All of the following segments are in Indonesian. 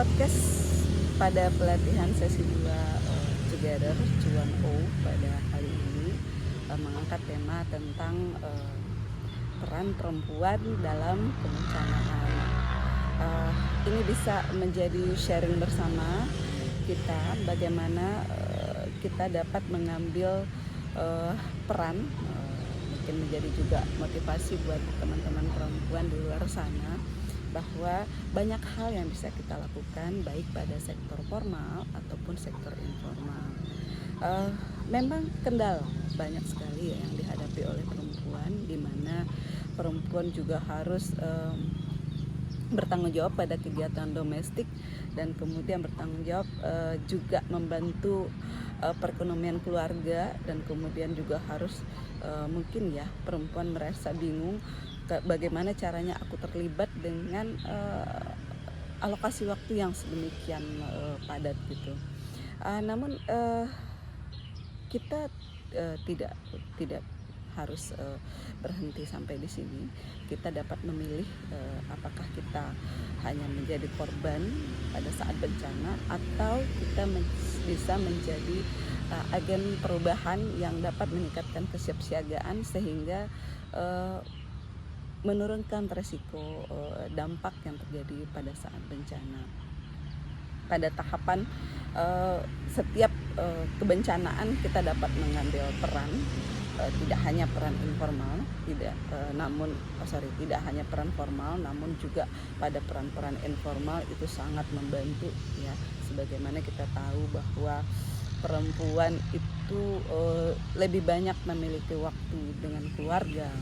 podcast pada pelatihan sesi 2 Together Cuan O pada kali ini mengangkat tema tentang peran perempuan dalam kebencanaan. Ini bisa menjadi sharing bersama kita bagaimana kita dapat mengambil peran, mungkin menjadi juga motivasi buat teman-teman perempuan di luar sana bahwa banyak hal yang bisa kita lakukan baik pada sektor formal ataupun sektor informal. Memang kendala banyak sekali yang dihadapi oleh perempuan, di mana perempuan juga harus bertanggung jawab pada kegiatan domestik dan kemudian bertanggung jawab juga membantu perekonomian keluarga, dan kemudian juga harus mungkin ya perempuan merasa bingung bagaimana caranya aku terlibat dengan alokasi waktu yang sedemikian padat gitu. Namun kita tidak harus berhenti sampai di sini. Kita dapat memilih apakah kita hanya menjadi korban pada saat bencana atau kita bisa menjadi agen perubahan yang dapat meningkatkan kesiapsiagaan sehingga menurunkan resiko dampak yang terjadi pada saat bencana. Pada tahapan setiap kebencanaan kita dapat mengambil peran, tidak hanya peran informal, tidak hanya peran formal, namun juga pada peran-peran informal itu sangat membantu ya. Sebagaimana kita tahu bahwa perempuan itu lebih banyak memiliki waktu dengan keluarga,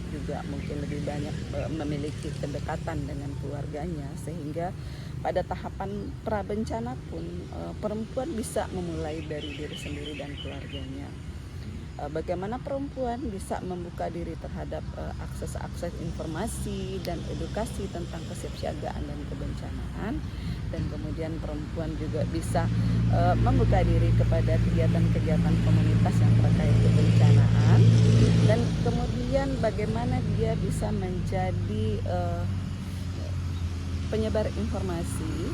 juga mungkin lebih banyak memiliki kedekatan dengan keluarganya, sehingga pada tahapan prabencana pun perempuan bisa memulai dari diri sendiri dan keluarganya. Bagaimana perempuan bisa membuka diri terhadap akses informasi dan edukasi tentang kesiapsiagaan dan kebencanaan, dan kemudian perempuan juga bisa membuka diri kepada kegiatan-kegiatan komunitas yang terkait kebencanaan, dan kemudian bagaimana dia bisa menjadi penyebar informasi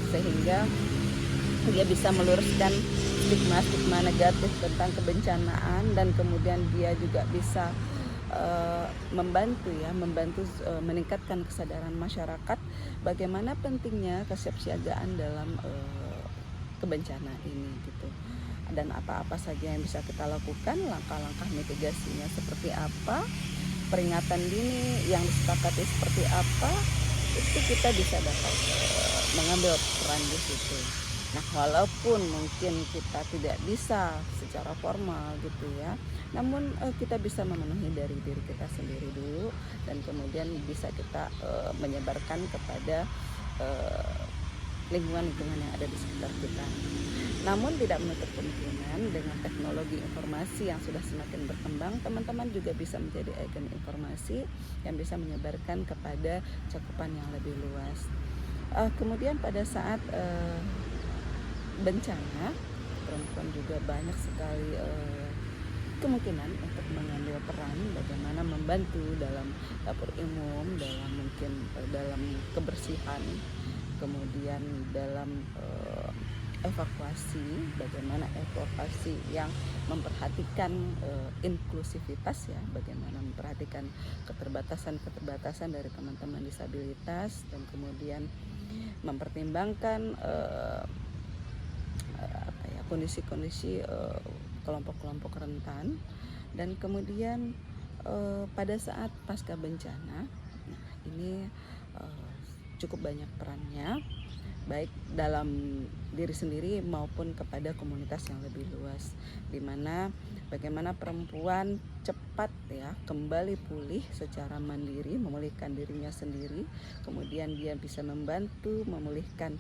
sehingga dia bisa meluruskan stigma negatif tentang kebencanaan, dan kemudian dia juga bisa membantu meningkatkan kesadaran masyarakat bagaimana pentingnya kesiapsiagaan dalam kebencana ini gitu. Dan apa-apa saja yang bisa kita lakukan, langkah-langkah mitigasinya seperti apa, peringatan dini yang disepakati seperti apa, itu kita bisa dapat mengambil peran di situ. Nah, walaupun mungkin kita tidak bisa secara formal gitu ya, namun kita bisa memenuhi dari diri kita sendiri dulu, dan kemudian bisa kita menyebarkan kepada lingkungan-lingkungan yang ada di sekitar kita. Namun tidak menutup kemungkinan dengan teknologi informasi yang sudah semakin berkembang, teman-teman juga bisa menjadi agen informasi yang bisa menyebarkan kepada cakupan yang lebih luas. Kemudian pada saat bencana, perempuan juga banyak sekali kemungkinan untuk mengambil peran bagaimana membantu dalam dapur umum, dalam kebersihan, kemudian dalam bagaimana evakuasi yang memperhatikan inklusivitas ya, bagaimana memperhatikan keterbatasan dari teman-teman disabilitas, dan kemudian mempertimbangkan kondisi-kondisi kelompok-kelompok rentan, dan kemudian pada saat pasca bencana ini cukup banyak perannya, baik dalam diri sendiri maupun kepada komunitas yang lebih luas, di mana bagaimana perempuan cepat ya kembali pulih secara mandiri, memulihkan dirinya sendiri, kemudian dia bisa membantu memulihkan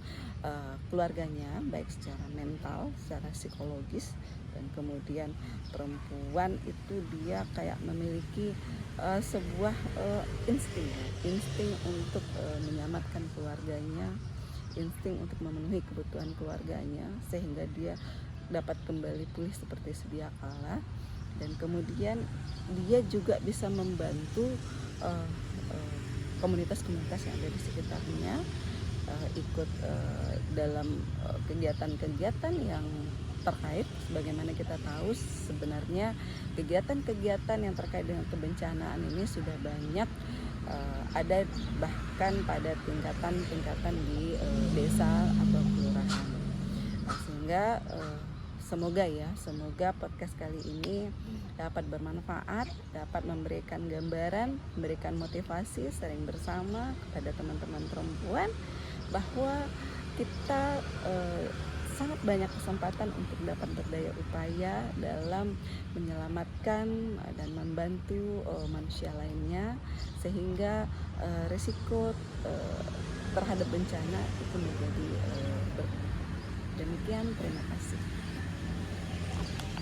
keluarganya baik secara mental, secara psikologis, dan kemudian perempuan itu dia kayak memiliki sebuah insting untuk menyelamatkan keluarganya, insting untuk memenuhi kebutuhan keluarganya, sehingga dia dapat kembali pulih seperti sedia kala, dan kemudian dia juga bisa membantu komunitas-komunitas yang ada di sekitarnya ikut dalam kegiatan-kegiatan yang terkait. Sebagaimana kita tahu sebenarnya kegiatan-kegiatan yang terkait dengan kebencanaan ini sudah banyak ada bahkan pada tingkatan-tingkatan di desa atau kelurahan. Sehingga semoga podcast kali ini dapat bermanfaat, dapat memberikan gambaran, memberikan motivasi sering bersama kepada teman-teman perempuan bahwa kita sangat banyak kesempatan untuk dapat berdaya upaya dalam menyelamatkan dan membantu manusia lainnya, sehingga risiko terhadap bencana itu menjadi berkurang. Demikian, terima kasih.